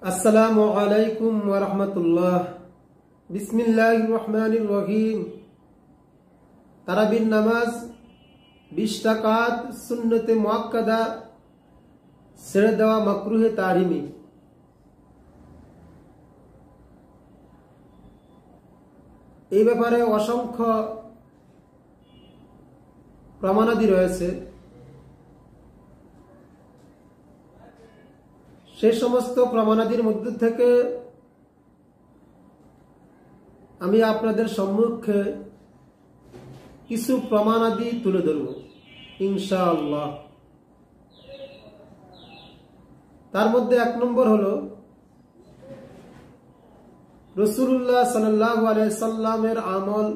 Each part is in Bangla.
আসসালামু আলাইকুম ওয়া রাহমাতুল্লাহ। বিসমিল্লাহির রহমানির রহিম। তারাবির নামাজ 20 রাকাত সুন্নতে মুআক্কাদা ছেড়ে দেওয়া মাকরুহে তাহরিমি। এই ব্যাপারে অসংখ্য প্রমাণাদি রয়েছে। সেই সমস্ত প্রমাণাদির মধ্যে থেকে আমি আপনাদের সম্মুখে কিছু প্রমাণাদি তুলে ধরব ইনশাআল্লাহ। তার মধ্যে 1 নম্বর হলো রাসূলুল্লাহ সাল্লাল্লাহু আলাইহি সাল্লামের আমল।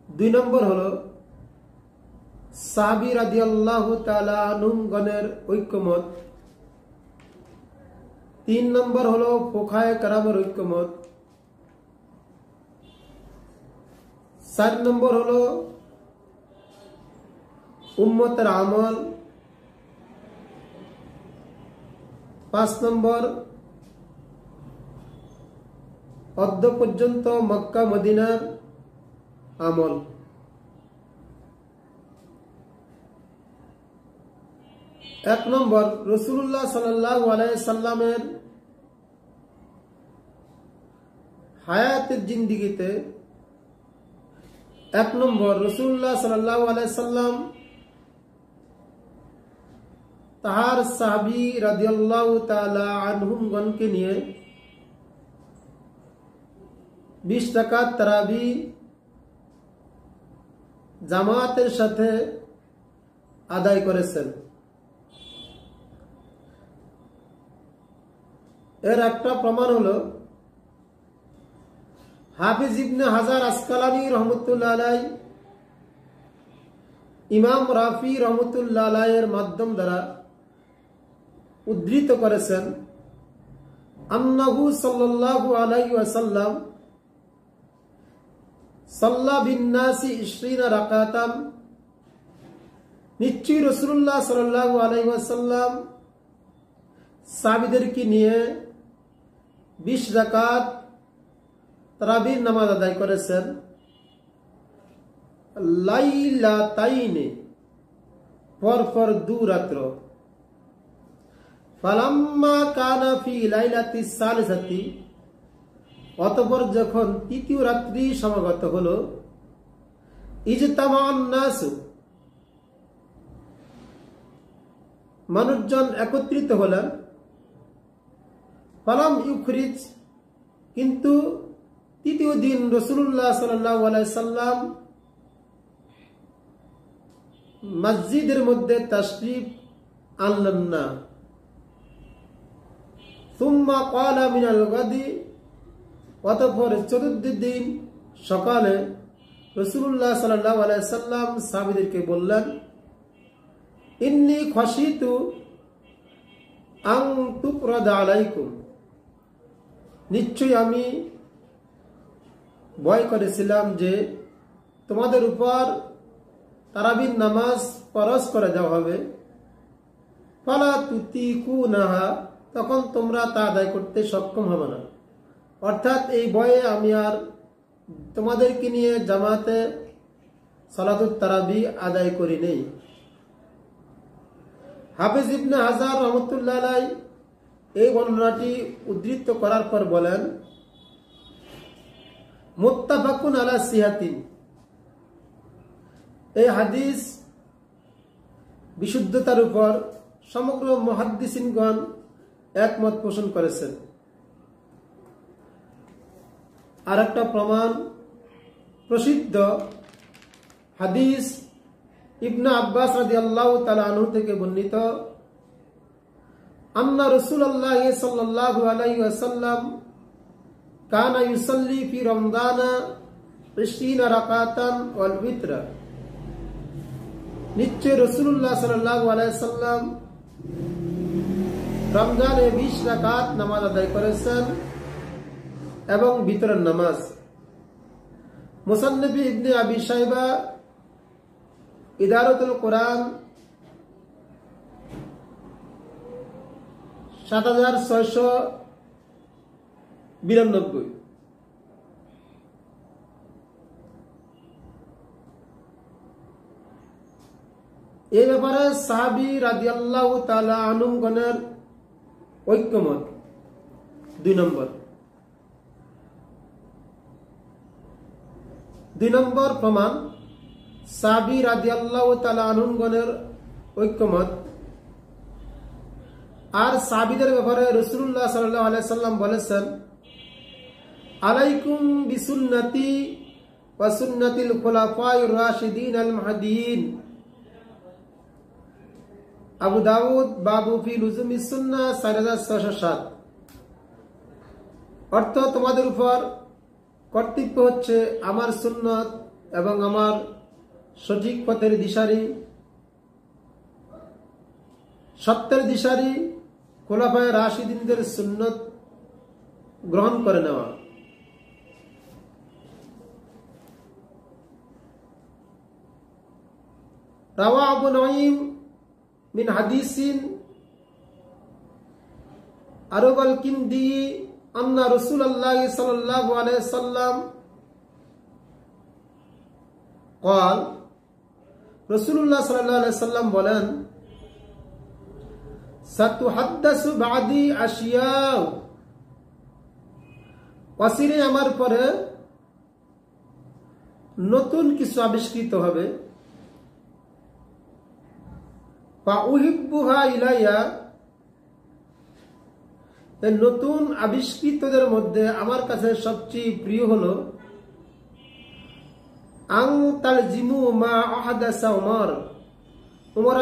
2 নম্বর হলো সাহাবী রাদিয়াল্লাহু তাআলা আনহুম গণের ঐক্যমত। 3 নম্বর হলো ফুকাহায়ে কেরামের ঐক্যমত। 4 নম্বর হলো উম্মতের আমল। 5 নম্বর অদ্য পর্যন্ত মক্কা মদিনার আমল। 1 নম্বর রাসূলুল্লাহ সাল্লাল্লাহু আলাইহি সাল্লামের হায়াতের জিন্দেগিতে 1 নম্বর রাসূলুল্লাহ সাল্লাল্লাহু আলাইহি সাল্লাম তাহার সাহাবী রাদিয়াল্লাহু তাআলা আনহুম গণকে নিয়ে 20 রাকাত তারাবি জামাতের সাথে আদায় করেছেন। এর একটা প্রমাণ হলো হাফিজ ইবনে হাজার আসকালানী রহমতুল্লাহ আলাইহি ইমাম রাফি রহমতুল্লাহ আলাইহির মাধ্যম দ্বারা উদ্ধৃত করেছেন আন্নাহু সাল্লাল্লাহু আলাইহি ওয়াসাল্লাম সাল্লা বিন নাসি 20 রাকাতান। নিশ্চয়ই রাসূলুল্লাহ সাল্লাল্লাহু আলাইহি ওয়াসাল্লাম সাহাবীদেরকে নিয়ে 20 রাকাত তারাবির নামাজ আদায় করেছেন। লাইলাতাইনে পরপর 2 রাত্র। ফালাম্মা কানা ফি লাইলাতিস সালিসাতি, অতঃপর যখন 3য় রাত্রি সমাগত হলো, ইজতামাআন নাসু, মানুষজন একত্রিত হলেন। ফালাম ইউখরিজ, কিন্তু 3য় দিন রাসূলুল্লাহ সাল্লাল্লাহু আলাইহি সাল্লাম মসজিদের মধ্যে তাশরীফ আনলেন না। সুম্মা ক্বালা মিনাল গাদি, অতঃপর 4th দিন সকালে রাসূলুল্লাহ সাল্লাল্লাহু আলাইহি সাল্লাম সাহাবীদেরকে বললেন, ইন্নী খাশিতু আন তুফরাদা আলাইকুম, নিশ্চয়ই আমি ভয় করেছিলাম যে তোমাদের উপর তারাবির নামাজ ফরজ করে দেওয়া হবে। ফালা তুতিকুনাহা, তখন তোমরা তা আদায় করতে সক্ষম হবে না। অর্থাৎ এই ভয়ে আমি আর তোমাদেরকে নিয়ে জামাতে সালাতুত তারাবি আদায় করি নেই। হাফিজ ইবনে হাজার রহমতুল্লাহ আলাইহি এই বর্ণনাটি উদ্ধৃত করার পর বলেন, মুত্তাফাকুন আলা সিহাতিন, এই হাদিস বিশুদ্ধতার উপর সমগ্র মুহাদ্দিসিনগণ একমত পোষণ করেছেন। আর একটা প্রমাণ প্রসিদ্ধ হাদিস ইবনে আব্বাস রাদিয়াল্লাহু তাআলা আনহু থেকে বর্ণিত, আন্না রাসূলুল্লাহ সাল্লাল্লাহু আলাইহি ওয়াসাল্লাম কানা ইউসাল্লি ফি রমজানা 20 রাকাতান ওয়াল বিত্র, নিশ্চয় রাসূলুল্লাহ সাল্লাল্লাহু আলাইহি সাল্লাম রমজানে 20 রাকাত নামাজ আদায় করেছেন এবং বিতরের নামাজ। মুসান্নিফ ইবনে আবি শাইবা ইদারাতুল কোরআন 7692। এই ব্যাপারে সাহাবী রাদিয়াল্লাহু তাআলা আনহুগণের ঐক্যমত। 2 নম্বর প্রমাণ সাহাবী রাদিয়াল্লাহু তাআলা আনহুগণের ঐক্যমত। আর সাহাবীদের ব্যাপারে রাসূলুল্লাহ সাল্লাল্লাহু আলাইহি সাল্লাম বলেছেন, আলাইকুম বিসুন্নতি ওয়া সুন্নাতিল খুলাফায়ে রাশিদিন আল মাহদিয়িন। আবু দাউদ বাবু ফি লুজুমিস সুন্নাহ 4607। অর্থ, তোমাদের উপর কর্তব্য হচ্ছে আমার সুন্নত এবং আমার সঠিক পথের দিশারি, সত্যের দিশারি খোলাফায়ে রাশিদিনদের সুন্নত গ্রহণ করে নেওয়া। রাওয়া আবু নুঈম মিন হাদিসিন আরবাল কিন্দি আন্না রাসূলুল্লাহ সাল্লাল্লাহু আলাইহি সাল্লাম قال রাসূলুল্লাহ সাল্লাল্লাহু আলাইহি সাল্লাম বলেন, সাতুহাদ্দাসু বাদি আশিয়া, অচিরে আমার পরে নতুন কিছু আবিষ্কৃত হবে। ফাউহিব্বুহা ইলাইয়া, এই নতুন আবিষ্কৃতদের মধ্যে আমার কাছে সবচেয়ে প্রিয় হলো আং তালজিমু মা আহাদাসা উমর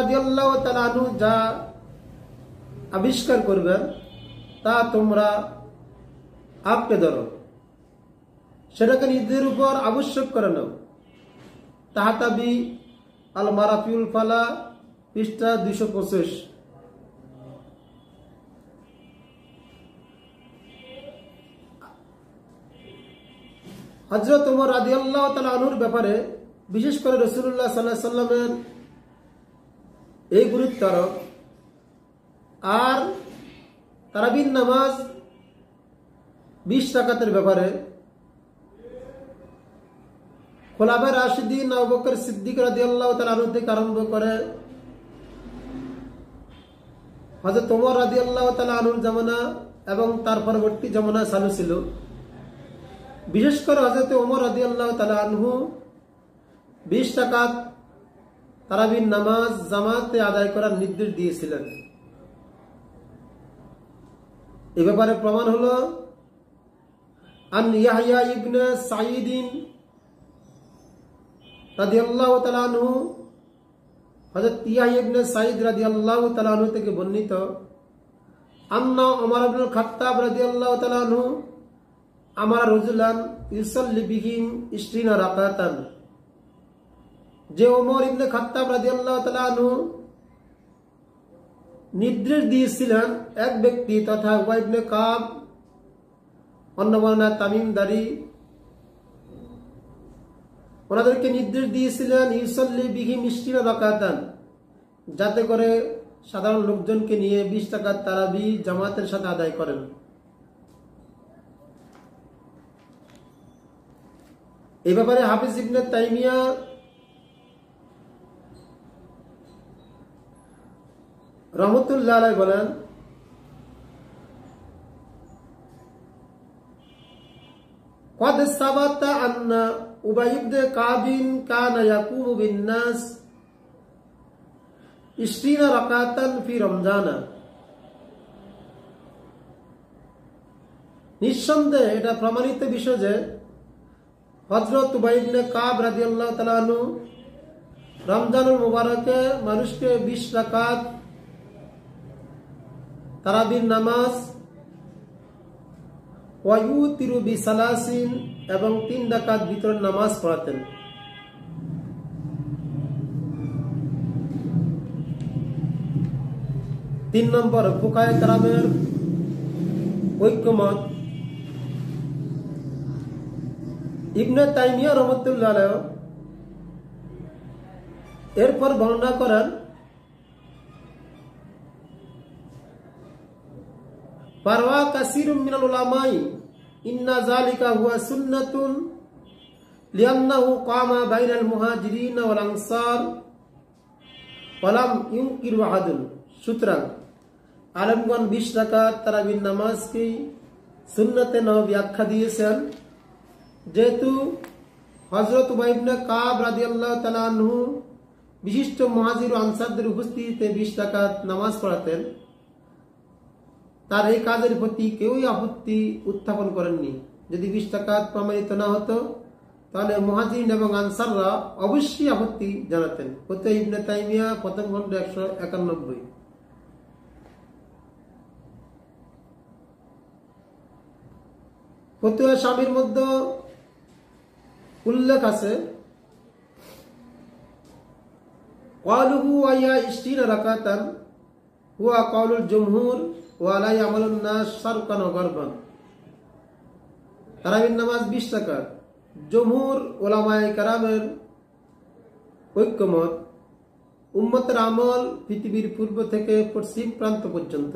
রাদিয়াল্লাহু তাআলা আনহু যা আবিষ্কার করবেন তা তোমরা আঁকড়ে ধরো, সেটাকে নিজেদের উপর আবশ্যক করে নাও। তাহাতাবি আল মারাফিউল ফালা, পৃষ্ঠা 225। হযরত ওমর রাদিয়াল্লাহু তাআলা আনহুর ব্যাপারে বিশেষ করে রাসূলুল্লাহ সাল্লাল্লাহু আলাইহি সাল্লামের এই গুরুত্ব আরোপ আর তারাবির নামাজ 20 রাকাতের ব্যাপারে খোলাফায়ে রাশিদিন আবু বকর সিদ্দিক রাদিয়াল্লাহু তাআলা আনহু থেকে আরম্ভ করে হযরত ওমর রাদিয়াল্লাহু তাআলা আনহুর জামানা এবং তার পরবর্তী জামানা চালু ছিল। বিশেষ করে হযরত ওমর রাদিয়াল্লাহু তাআলা আনহু 20 রাকাত তারাবির নামাজ জামাতে আদায় করার নির্দেশ দিয়েছিলেন। এই ব্যাপারে প্রমাণ হলো আন ইয়াহইয়া ইবনে সাঈদ রাদিয়াল্লাহু তাআলা আনহু, হযরত ইয়াহইয়া ইবনে সাঈদ রাদিয়াল্লাহু তাআলা আনহু থেকে বর্ণিত, আন্না ওমর ইবনুল খাত্তাব রাদিয়াল্লাহু তাআলা আনহু আমারা রাজুলান ইউসাল্লি বিহিম 20 রাকাতান, যে ওমর ইবনে খাত্তাব রাদিয়াল্লাহু তাআলা আনহু নির্দেশ দিয়েছিলেন এক ব্যক্তি তথা উবাই ইবনে কাব, অন্য বর্ণনা তামিম দারি, ওনাদেরকে নির্দেশ দিয়েছিলেন ইউসাল্লি বিহিম 20 রাকাতান, যাতে করে সাধারণ লোকজনকে নিয়ে 20 রাকাত তারাবি জামাতের সাথে আদায় করেন। এই ব্যাপারে হাফিজ ইবনে তাইমিয়া রাহমাতুল্লাহ আলাইহি বলেন, قد ثبت أن أبي بن كعب كان يقوم بالناس 20 ركعة في رمضان। নিঃসন্দেহে এটা প্রমাণিত বিষয় যে হযরত উবাই ইবনে কাব রাদিয়াল্লাহু তাআলা আনহু রমজানুল মুবারকে মানুষকে 20 রাকাত তারাবির নামাজ ওয়ায়ুতিরু বিসালাসিন এবং 3 রাকাত বিতর নামাজ পড়াতেন। তিন নম্বর ফুকায়ে কেরামের ঐক্যমত। ইবনে তাইমিয়া রাহমাতুল্লাহ আলাইহি এরপর বর্ণনা করেন ফারওয়া কাসীরুম মিনাল উলামাই ইন্না যালিকা হুয়া সুন্নাতুন লিআন্নাহু কামা বাইনাল মুহাজিরিন ওয়াল আনসার ওয়া লাম ইউনকিরু আহাদুন। সুতরাং আলেমগণ 20 রাকাত তারাবির নামাজকে সুন্নতে নববী আখ্যা দিয়েছেন, যেহেতু হযরত উবাই ইবনে কাব রাদিয়াল্লাহু তাআলা আনহু বিশিষ্ট মুহাজির ও আনসারদের উপস্থিতিতে 20 রাকাত নামাজ পড়াতেন, তার এই কাজের প্রতি কেউই আপত্তি উত্থাপন করেননি। যদি 20 রাকাত প্রমাণিত না হতো তাহলে মুহাজিরিন এবং আনসাররা অবশ্যই আপত্তি জানাতেন। ফতোয়া ইবনে তাইমিয়া প্রথম খণ্ড 191। ফতোয়া শামির মধ্যে উল্লেখ আছে ক্বালুহু ওয়া 20 রাকাতান হুয়া কাউলুল জমহুর ওয়া লা ইয়ামালুন নাস শারকান ওয়া গরবান। তারাবির নামাজ 20 রাকাত জমহুর উলামায়ে কেরামের ঐক্যমত, উম্মতের আমল পৃথিবীর পূর্ব থেকে পশ্চিম প্রান্ত পর্যন্ত।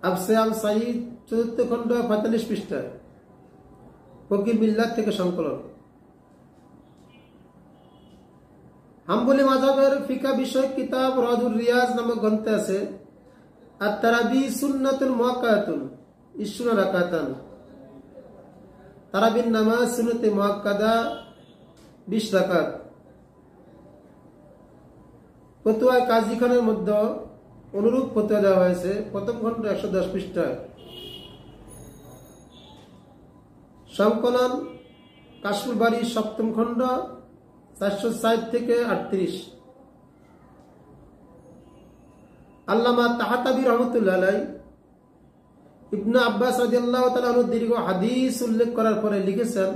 আবসিয়াম সাঈদ 4th খণ্ড 45 পৃষ্ঠা, ফকির মিল্লাত থেকে সংকলন। হাম্বলি মাযহাবের ফিকহ বিষয়ক কিতাব রাজুর রিয়াজ নামক গ্রন্থে আছে আত-তারাবি সুন্নাতুল মুআক্কাদাতুন 20 রাকাতান। তারাবির নামাজ সুন্নতে মুআক্কাদা 20 রাকাত। ফতোয়া কাজী খানের মধ্যে অনুরূপ ফতোয়া দেওয়া হয়েছে, প্রথম খণ্ড 110 পৃষ্ঠা, সংকলন কাশফুল বারী 7ম খণ্ড 460 থেকে 38। আল্লামা তাহাতাবী রহমাতুল্লাহ আলাইহি ইবনে আব্বাস রাদিয়াল্লাহু তাআলা আনহু দীর্ঘ হাদিস উল্লেখ করার পরে লিখেছেন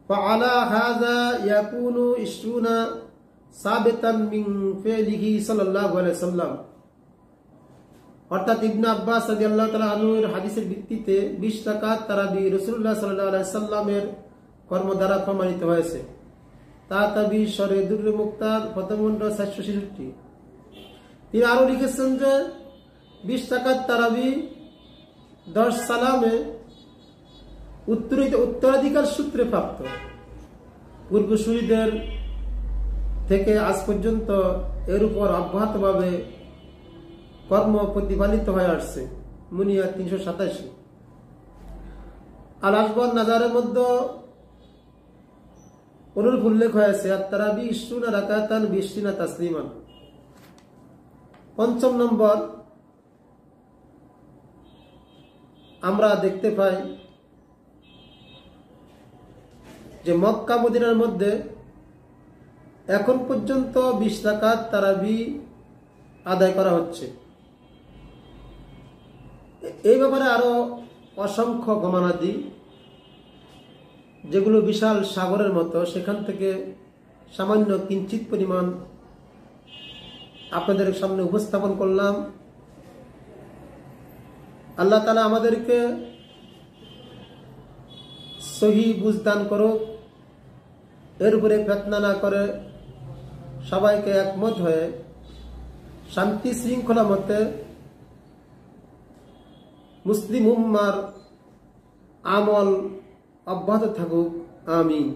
ফাআলা হাযা ইয়াকুনু 20 সাবিতান মিন ফিলিহি সাল্লাল্লাহু আলাইহি ওয়াসাল্লাম। অর্থাৎ ইবনে আব্বাস রাদিয়াল্লাহু তাআলা আনহুর হাদিসের ভিত্তিতে 20 রাকাত তারাবি রাসূলুল্লাহ সাল্লাল্লাহু আলাইহি ওয়াসাল্লামের কর্ম দ্বারা প্রমাণিত হয়েছে। তাতাবি শরে দুররে মুক্তার প্রথম খণ্ড 466। তিনি আরো লিখেছেন যে 20 রাকাত তারাবি 10 সালামে উত্তরাধিকার সূত্রে প্রাপ্ত। পূর্বসূরীদের থেকে আজ পর্যন্ত এর উপর অব্যাহতভাবে কর্ম প্রতিপালিত হয়ে আসছে। মুনিয়া 387। আল আকবর নাজারের মধ্যে অনুরূপ উল্লেখ হয়েছে আত-তারাবি 20 রাকাতান 20 তাসলিমান। 5ম নম্বর আমরা দেখতে পাই যে মক্কা মদিনার মধ্যে এখন পর্যন্ত 20 রাকাত তারাবি আদায় করা হচ্ছে। এই ব্যাপারে আরো অসংখ্য গমানাদি, যেগুলো বিশাল সাগরের মতো, সেখান থেকে সামান্য কিঞ্চিত পরিমাণ আপনাদের সামনে উপস্থাপন করলাম। আল্লাহ তাআলা আমাদেরকে সহি বুঝদান করুক, এর উপরে ফিতনা না করে সবাইকে একমত হয়ে শান্তি শৃঙ্খলা মতে মুসলিম উম্মার আমল অব্যাহত থাকুক। আমিন।